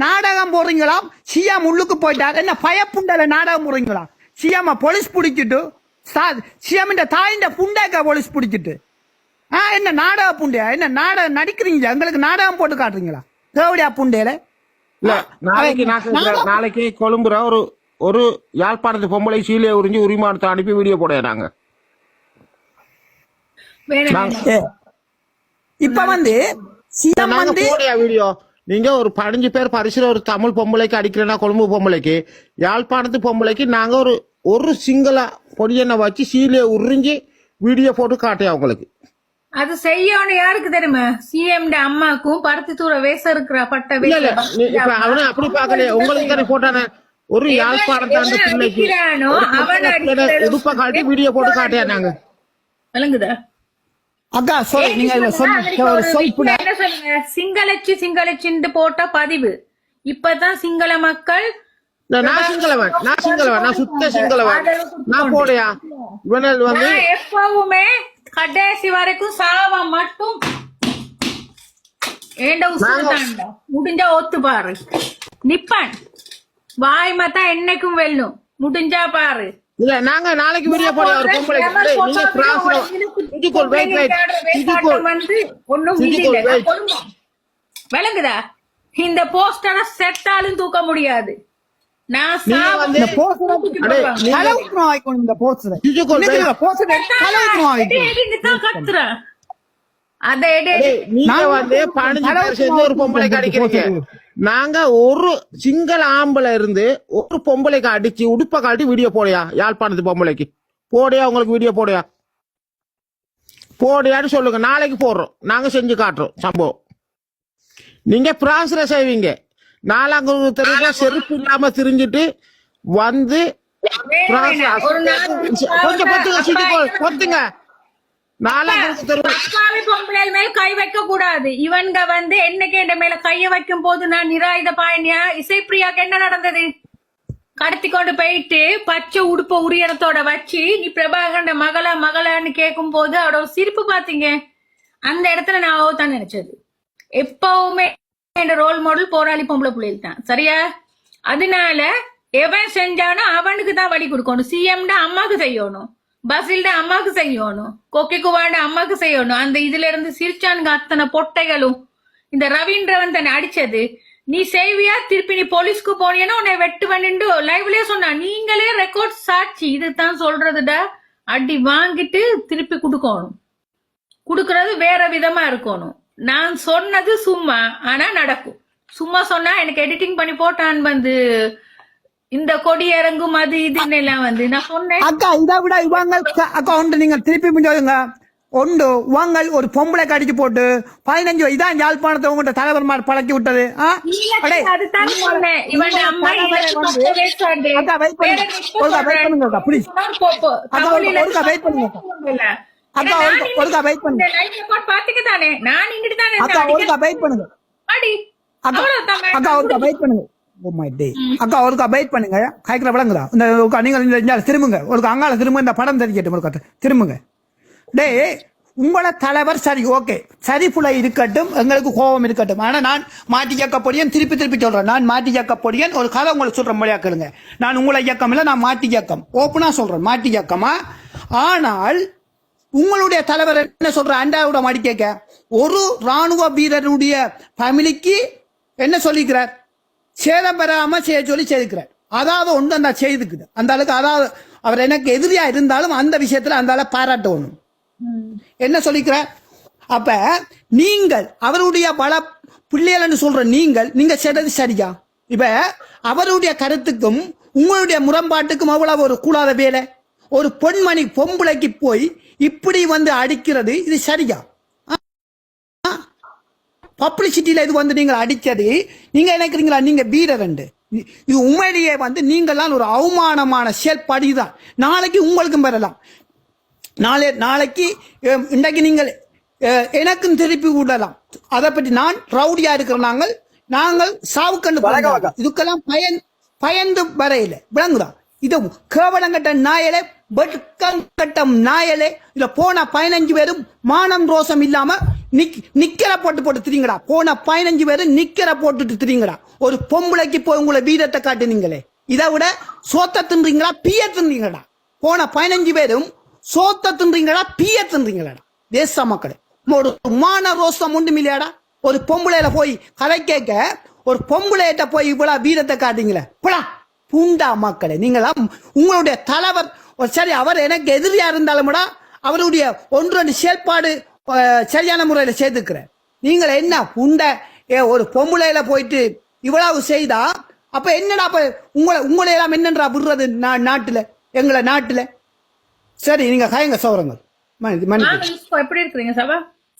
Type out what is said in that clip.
நாடகம் போடுறீங்களாம். சிஎம் உள்ளுக்கு போயிட்டார். என்ன பயப்புண்டல நாடகம் போடுறீங்களா? சிஎம் போலீஸ் பிடிச்சிட்டு சிஎம் தாயிண்ட புண்டாக்க போலீஸ் பிடிச்சிட்டு என்ன நாடக புண்டையா? என்ன நாடகம் நடிக்கிறீங்க? எங்களுக்கு நாடகம் போட்டு காட்டுறீங்களா? தேவடியா புண்டையில நாளைக்கு கொழும்புற ஒரு யாழ்ப்பாணத்து பொம்பளை சீலையை உறிஞ்சி உரிமானத்தை அனுப்பி வீடியோ போட நாங்க. இப்ப வந்து வீடியோ நீங்க ஒரு 15 பேர் பரிசுல ஒரு தமிழ் பொம்பளைக்கு அடிக்கிறேன்னா கொழும்பு பொம்பளைக்கு யாழ்ப்பாணத்து பொம்பளைக்கு நாங்க ஒரு சிங்கள பொடியனை வச்சு சீலையை உறிஞ்சி வீடியோ போட்டு காட்டியா உங்களுக்கு. அது செய்யணும் யாருக்கு தெரியுமா? சிஎம் அம்மாக்கும் பருத்தி தூர வேச இருக்கிற பட்ட அவனு அப்படி பாக்கல. உங்களுக்கு தானே போட்டானே ஒரு யாழ்ப்பாணத்தாண்டு பிள்ளைக்கு உடுப்ப காட்டி வீடியோ போட்டு காட்டியா நாங்க. விளங்குதா அக்கா? சிங்களச்சின்னு போட்ட பதிவு இப்பதான் சிங்கள மக்கள் நான் சிங்களவன், நான் சுத்த சிங்களவன், நான் போடையா இவனல் வந்து எப்பவுமே கடைசி வரைக்கும் சாவ மட்டும் ஏண்ட உசுத்தாண்டா முடிஞ்சா ஒத்து பாரு நிப்பான் வாய் மத்தா என்னைக்கும் வெல்லும் முடிஞ்சா பாரு. இல்ல நாங்க நாளைக்கு வீடியோ போட ஒரு பொம்பளைக்கு நீங்க கிராஸ்ல சிஜிகோல் வந்து ஒண்ணும் இல்ல விளங்குதா? இந்த போஸ்டரை செத்தாலும் தூக்க முடியாது. நான் கத்துறேன் ஒரு பொம்பளைக்கு அடிக்கிறீங்க. நாங்க ஒரு சிங்கள ஆம்பளை இருந்து ஒரு பொம்பளைக்கு அடிச்சு உடுப்ப காட்டி வீடியோ போடையா? யாழ்ப்பாணத்து பொம்பளைக்கு போடையா? உங்களுக்கு வீடியோ போடையான்னு சொல்லுங்க. நாளைக்கு போடுறோம், நாங்க செஞ்சு காட்டுறோம் சம்பவம். நீங்க பிரான்ஸ்ல செய்வீங்க. நாலாங்க தெருவுல செருப்பு இல்லாம திரிஞ்சிட்டு வந்து கொஞ்சம் பொத்துங்க. கை வைக்க கூடாது. இவன்க வந்து என்னைக்கு என் மேல கைய வைக்கும் போது நான் நிராயுத பாயனியா இசைப்பிரியாக்கு என்ன நடந்தது? கடத்தி கொண்டு போயிட்டு பச்சை உடுப்ப உரியரத்தோட வச்சு நீ பிரபாகண்ட மகளான்னு கேட்கும் போது அவரோட சிரிப்பு பாத்தீங்க. அந்த இடத்துல நான் தான் நினைச்சது. எப்பவுமே ரோல் மாடல் போராளி பொம்பளை பிள்ளைகள் தான். சரியா? அதனால எவன் செஞ்சானோ அவனுக்கு தான் வழி கொடுக்கணும். சிஎம் அம்மாக்கு செய்யணும், பசில்ட அம்மாக்கு செய்யணும், கொக்கி குவாண்ட அம்மாக்கு செய்யணும். அந்த இதுல இருந்து சிரிச்சானுங்க அத்தனை பொட்டைகளும். இந்த ரவீந்திரவன் தன்னை அடிச்சது நீ செய்வியா? திருப்பி நீ போலீஸ்க்கு போனீங்கன்னா உன்னை வெட்டு பண்ணிட்டு லைவ்லயே சொன்னா. நீங்களே ரெக்கார்ட் சாட்சி. இதுதான் சொல்றதுடா. அடி வாங்கிட்டு திருப்பி குடுக்கணும். குடுக்கறது வேற விதமா இருக்கணும். நான் சொன்னது சும்மா, ஆனா நடக்கும். சும்மா சொன்னா எனக்கு எடிட்டிங் பண்ணி போட்டான் வந்து இந்த கொடி இறங்கும் அது இதுன்னு எல்லாம் வந்து நான் சொன்னேன். அக்கா இதை விட இவங்க அக்கா ஒன்று நீங்க திருப்பி முடியாதுங்க. ஒன்று வாங்கல் ஒரு பொம்பளை கடிச்சு போட்டு 15 இதான் யாழ்ப்பாணத்தை உங்கள்கிட்ட தலைவர்மார் பழக்கி விட்டது. திரும்புங்க ஒரு அங்கால திரும்ப இந்த படம் தெரிஞ்சிட்டு திரும்புங்க. டே உங்களோட தலைவர் சரி, ஓகே, சரி புல இருக்கட்டும், எங்களுக்கு கோபம் இருக்கட்டும். ஆனா நான் மாட்டி இயக்கப்படியன் திருப்பி சொல்றேன். நான் மாட்டி இயக்கப்படியன் ஒரு கதை உங்களுக்கு சொல்ற மொழியா கேளுங்க. நான் உங்களை இயக்கம் இல்ல, நான் மாட்டி இயக்கம் ஓப்பனா சொல்றேன். மாட்டி இயக்கமா? ஆனால் உங்களுடைய தலைவர் என்ன சொல்ற? அண்டாவோட மாடி கேட்க ஒரு ராணுவ வீரருடைய ஃபேமிலிக்கு என்ன சொல்லிக்கிறார்? சேதம் பெறாம செய்ய சொல்லி செய்திருக்கிறார். அதாவது ஒன்று அந்த செய்துக்குது அந்த அளவுக்கு. அதாவது அவர் எனக்கு எதிரியா இருந்தாலும் அந்த விஷயத்துல அந்த அளவு பாராட்டணும். என்ன சொல்லிக்கிறார்? அப்ப நீங்கள் அவருடைய பல பிள்ளைகள் சொல்ற நீங்க செய்தது சரியா? இப்ப அவருடைய கருத்துக்கும் உங்களுடைய முரண்பாட்டுக்கும் அவ்வளவு ஒரு கூடாத வேலை. ஒரு பொன்மணி பொம்பளைக்கு போய் இப்படி வந்து அடிக்கிறது இது சரியா? பப்ளிசிட்டியில இது வந்து நீங்கள் அடிச்சது நீங்க நினைக்கிறீங்களா நீங்க வீரர்? இது உண்மையிலேயே வந்து நீங்கள்லாம் ஒரு அவமானமான செயல்படிதான். நாளைக்கு உங்களுக்கும் பெறலாம். நாளைக்கு இன்றைக்கு நீங்கள் எனக்கும் திருப்பி விடலாம். அதை பற்றி நான் ரவுடியா இருக்கிற நாங்கள் சாவுக்கண்டு இதுக்கெல்லாம் பயந்து வரையில விளங்குதா? இது கேவலங்கட்ட நாயலே, வெட்கங்கட்டம் நாயலே. இதுல போன 15 பேரும் மானம் ரோசம் இல்லாம நிக்கிற போட்டு திரிங்கடா. போன 15 பேரும் நிக்கிற போட்டுட்டு திரிங்கடா. ஒரு பொம்பளைக்கு போய் உங்களை வீரத்தை காட்டுனீங்களே, இதை விட சோத்த தின்றீங்களா பீய தின்றீங்களா? போன 15 பேரும் சோத்த தின்றீங்களா பீய தின்றீங்களா? தேச மக்களே, ஒரு மான ரோசம் ஒன்றும் இல்லையாடா? ஒரு பொம்பளையில போய் கதை கேட்க ஒரு பொம்பளையிட்ட போய் இவ்வளவு வீரத்தை காட்டுங்களே, போடா பூண்டா மக்களே. நீங்களா உங்களுடைய தலைவர் சரி, அவர் எனக்கு எதிரியா இருந்தாலும் அவருடைய ஒன்று செயல்பாடு சரியான முறையில செய்துக்கிறேன். நீங்கள் என்ன புண்ட ஒரு பொம்பளையில போயிட்டு இவ்வளவு செய்தா அப்ப என்னடா? அப்ப உங்களை எல்லாம் என்னன்றா விடுறது நாட்டுல, எங்களை நாட்டுல? சரி, நீங்க காயங்க சௌரங்கள். எப்படி இருக்கிறீங்க சபா?